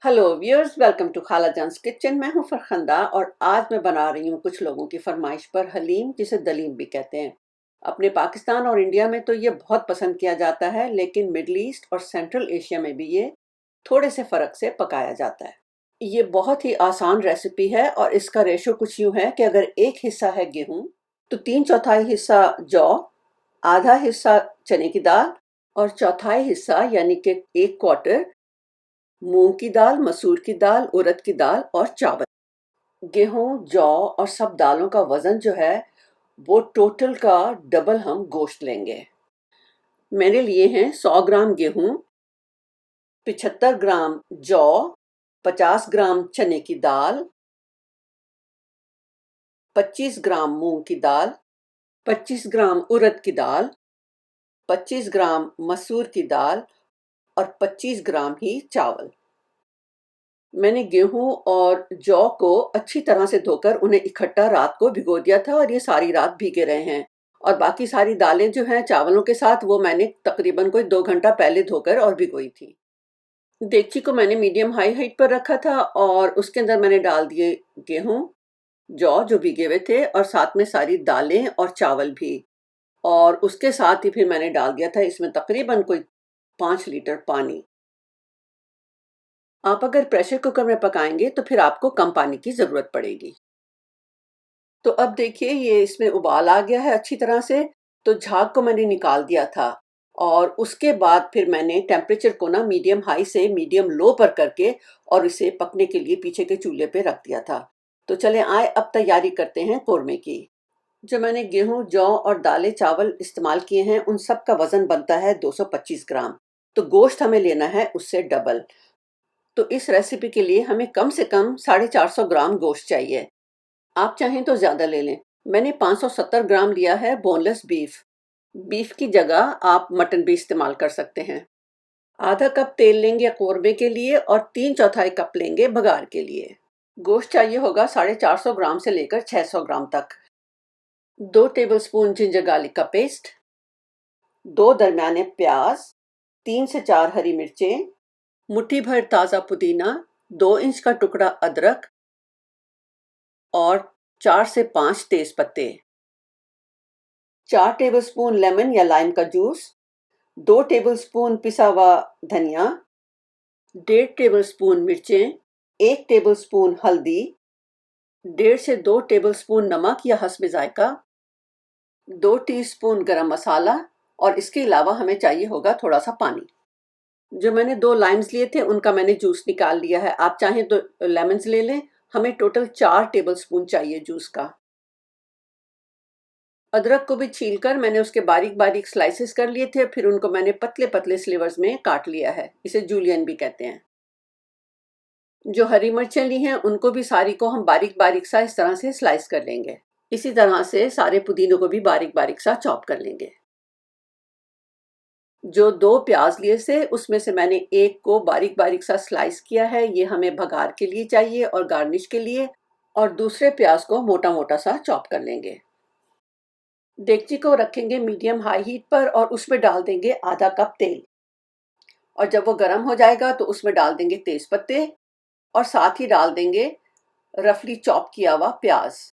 Hello viewers, welcome to खाला जानस kitchen. मैं हूं फरखंदा और आज मैं बना रही हूं कुछ लोगों की फरमाइश पर हलीम, जिसे दलीम भी कहते हैं। अपने पाकिस्तान और इंडिया में तो ये बहुत पसंद किया जाता है, लेकिन मिडल ईस्ट और सेंट्रल एशिया में भी ये थोड़े से फ़र्क से पकाया जाता है। ये बहुत ही आसान रेसिपी है और इसका रेशो कुछ यूँ है कि अगर एक हिस्सा है गेहूँ, तो 3/4 हिस्सा जौ, आधा हिस्सा चने की दाल और चौथाई हिस्सा यानी कि 1/4 मूंग की दाल, मसूर की दाल, उड़द की दाल और चावल। गेहूं, जौ और सब दालों का वजन जो है वो टोटल का डबल हम गोश्त लेंगे। मैंने लिए हैं 100 ग्राम गेहूं, 75 ग्राम जौ, 50 ग्राम चने की दाल, 25 ग्राम मूंग की दाल, 25 ग्राम उड़द की दाल, 25 ग्राम मसूर की दाल और 25 ग्राम ही चावल। मैंने गेहूं और जौ को अच्छी तरह से धोकर उन्हें इकट्ठा रात को भिगो दिया था और ये सारी रात भीगे रहे हैं। और बाकी सारी दालें जो हैं चावलों के साथ, वो मैंने तकरीबन कोई 2 घंटा पहले धोकर और भिगोई थी। देगची को मैंने मीडियम हाई हीट पर रखा था और उसके अंदर मैंने डाल दिए गेहूं, जौ जो भीगे हुए थे, और साथ में सारी दालें और चावल भी। और उसके साथ ही फिर मैंने डाल दिया था इसमें तकरीबन कोई 5 लीटर पानी। आप अगर प्रेशर कुकर में पकाएंगे तो फिर आपको कम पानी की ज़रूरत पड़ेगी। तो अब देखिए ये इसमें उबाल आ गया है अच्छी तरह से, तो झाग को मैंने निकाल दिया था। और उसके बाद फिर मैंने टेम्परेचर को ना मीडियम हाई से मीडियम लो पर करके और इसे पकने के लिए पीछे के चूल्हे पे रख दिया था। तो चले आए अब तैयारी करते हैं कौरमे की। जो मैंने गेहूं, जौ और दालें चावल इस्तेमाल किए हैं उन सब का वजन बनता है 225 ग्राम। तो गोश्त हमें लेना है उससे डबल। तो इस रेसिपी के लिए हमें कम से कम 450 ग्राम गोश्त चाहिए। आप चाहें तो ज़्यादा ले लें। मैंने 570 ग्राम लिया है बोनलेस बीफ। बीफ की जगह आप मटन भी इस्तेमाल कर सकते हैं। आधा कप तेल लेंगे कौरमे के लिए और 3/4 कप लेंगे बघार के लिए। गोश्त चाहिए होगा 450 ग्राम से लेकर 600 ग्राम तक। 2 टेबलस्पून जिंजर गार्लिक का पेस्ट, 2 दरमियाने प्याज, 3 से 4 हरी मिर्चें, मुट्ठी भर ताज़ा पुदीना, 2 इंच का टुकड़ा अदरक और 4 से 5 तेज पत्ते, 4 टेबलस्पून लेमन या लाइम का जूस, 2 टेबलस्पून पिसा हुआ धनिया, 1.5 टेबलस्पून मिर्चें, 1 टेबलस्पून हल्दी, 1.5 से 2 टेबलस्पून नमक या हस्ब जायका, 2 टीस्पून गरम मसाला, और इसके अलावा हमें चाहिए होगा थोड़ा सा पानी। जो मैंने 2 लाइम्स लिए थे उनका मैंने जूस निकाल लिया है। आप चाहें तो लेमन्स ले लें। हमें टोटल 4 टेबलस्पून चाहिए जूस का। अदरक को भी छीलकर मैंने उसके बारीक बारीक स्लाइसेस कर लिए थे, फिर उनको मैंने पतले पतले स्लिवर्स में काट लिया है। इसे जूलियन भी कहते हैं। जो हरी मिर्चें ली हैं उनको भी सारी को हम बारीक बारीक सा इस तरह से स्लाइस कर लेंगे। इसी तरह से सारे पुदीनों को भी बारीक बारीक सा चॉप कर लेंगे। जो 2 प्याज लिए से उसमें से मैंने एक को बारीक बारीक सा स्लाइस किया है, ये हमें भगार के लिए चाहिए और गार्निश के लिए। और दूसरे प्याज को मोटा मोटा सा चॉप कर लेंगे। देगची को रखेंगे मीडियम हाई हीट पर और उसमें डाल देंगे आधा कप तेल। और जब वो गर्म हो जाएगा तो उसमें डाल देंगे तेज पत्ते और साथ ही डाल देंगे रफली चॉप किया हुआ प्याज।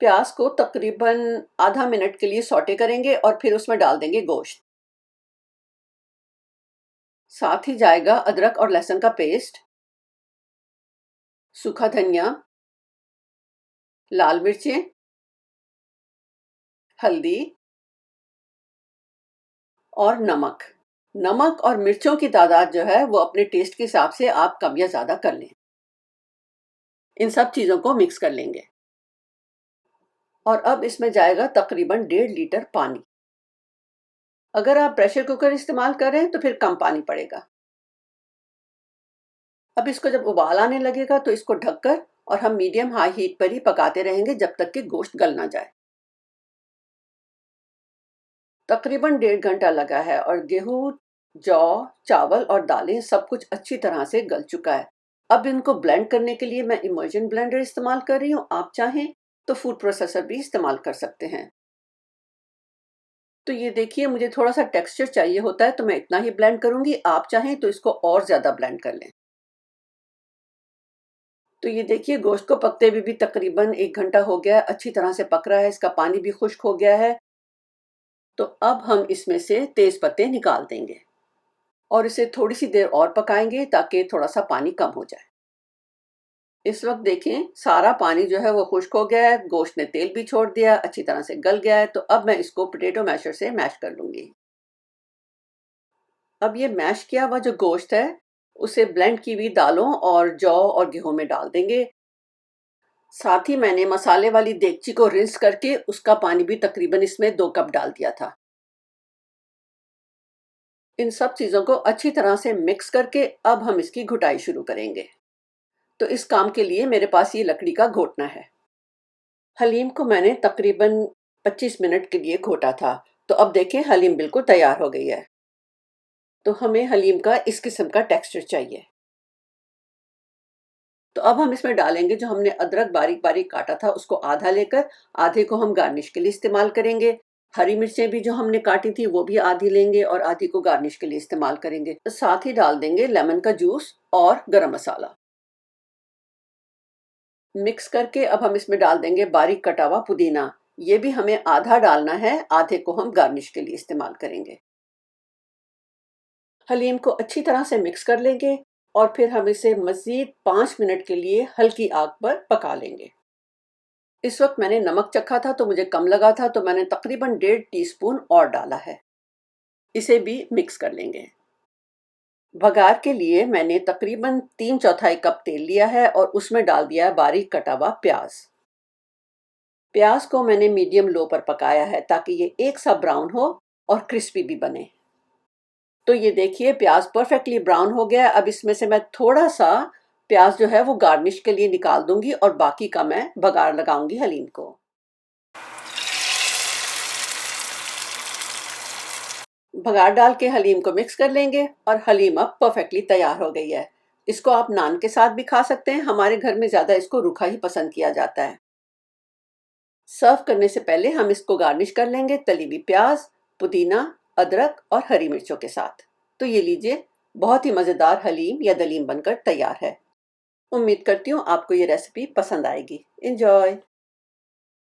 प्याज को तकरीबन आधा मिनट के लिए सौटे करेंगे और फिर उसमें डाल देंगे गोश्त। साथ ही जाएगा अदरक और लहसुन का पेस्ट, सूखा धनिया, लाल मिर्चें, हल्दी और नमक। नमक और मिर्चों की तादाद जो है वो अपने टेस्ट के हिसाब से आप कम या ज़्यादा कर लें। इन सब चीज़ों को मिक्स कर लेंगे। और अब इसमें जाएगा तकरीबन 1.5 लीटर पानी। अगर आप प्रेशर कुकर इस्तेमाल कर रहे हैं तो फिर कम पानी पड़ेगा। अब इसको जब उबाल आने लगेगा तो इसको ढककर और हम मीडियम हाई हीट पर ही पकाते रहेंगे जब तक कि गोश्त गल ना जाए। तकरीबन 1.5 घंटा लगा है और गेहूं, जौ, चावल और दालें सब कुछ अच्छी तरह से गल चुका है। अब इनको ब्लेंड करने के लिए मैं इमर्जन ब्लेंडर इस्तेमाल कर रही हूँ। आप चाहें तो फूड प्रोसेसर भी इस्तेमाल कर सकते हैं। तो ये देखिए मुझे थोड़ा-सा टेक्सचर चाहिए होता है तो मैं इतना ही ब्लेंड करूँगी, आप चाहें तो इसको और ज़्यादा ब्लेंड कर लें। तो ये देखिए गोश्त को पकते हुए भी तकरीबन 1 घंटा हो गया है, अच्छी तरह से पक रहा है, इसका पानी भी खुश्क हो गया है। तो अब हम इसमें से तेज पत्ते निकाल देंगे और इसे थोड़ी-सी देर और पकाएँगे ताकि थोड़ा-सा पानी कम हो जाए। इस वक़्त देखें सारा पानी जो है वो खुश्क हो गया है, गोश्त ने तेल भी छोड़ दिया, अच्छी तरह से गल गया है, तो अब मैं इसको पोटैटो मैशर से मैश कर लूँगी। अब ये मैश किया हुआ जो गोश्त है, उसे ब्लेंड की हुई दालों और जौ और गेहूँ में डाल देंगे। साथ ही मैंने मसाले वाली देगची को रिंस करके उसका पानी भी तकरीबन इसमें 2 कप डाल दिया था। इन सब चीज़ों को अच्छी तरह से मिक्स करके अब हम इसकी घुटाई शुरू करेंगे। तो इस काम के लिए मेरे पास ये लकड़ी का घोटना है। हलीम को मैंने तकरीबन 25 मिनट के लिए घोटा था। तो अब देखें हलीम बिल्कुल तैयार हो गई है। तो हमें हलीम का इस किस्म का टेक्सचर चाहिए। तो अब हम इसमें डालेंगे जो हमने अदरक बारीक-बारीक काटा था उसको आधा लेकर, आधे को हम गार्निश के लिए इस्तेमाल करेंगे। हरी मिर्चें भी जो हमने काटी थी वो भी आधी लेंगे और आधी को गार्निश के लिए इस्तेमाल करेंगे। साथ ही डाल देंगे लेमन का जूस और गरम मसाला। मिक्स करके अब हम इसमें डाल देंगे बारीक कटा हुआ पुदीना। ये भी हमें आधा डालना है, आधे को हम गार्निश के लिए इस्तेमाल करेंगे। हलीम को अच्छी तरह से मिक्स कर लेंगे और फिर हम इसे मज़ीद 5 मिनट के लिए हल्की आग पर पका लेंगे। इस वक्त मैंने नमक चखा था तो मुझे कम लगा था तो मैंने तकरीबन 1.5 टीस्पून और डाला है। इसे भी मिक्स कर लेंगे। बघार के लिए मैंने तकरीबन 3/4 कप तेल लिया है और उसमें डाल दिया है बारीक कटा हुआ प्याज। प्याज को मैंने मीडियम लो पर पकाया है ताकि ये एक सा ब्राउन हो और क्रिस्पी भी बने। तो ये देखिए प्याज परफेक्टली ब्राउन हो गया है। अब इसमें से मैं थोड़ा सा प्याज जो है वो गार्निश के लिए निकाल दूंगी और बाकी का मैं बघार लगाऊंगी हलीम को। बघार डाल के हलीम को मिक्स कर लेंगे और हलीम अब परफेक्टली तैयार हो गई है। इसको आप नान के साथ भी खा सकते हैं, हमारे घर में ज़्यादा इसको रूखा ही पसंद किया जाता है। सर्व करने से पहले हम इसको गार्निश कर लेंगे तली हुई प्याज, पुदीना, अदरक और हरी मिर्चों के साथ। तो ये लीजिए बहुत ही मज़ेदार हलीम या दलीम बनकर तैयार है। उम्मीद करती हूँ आपको ये रेसिपी पसंद आएगी। एंजॉय।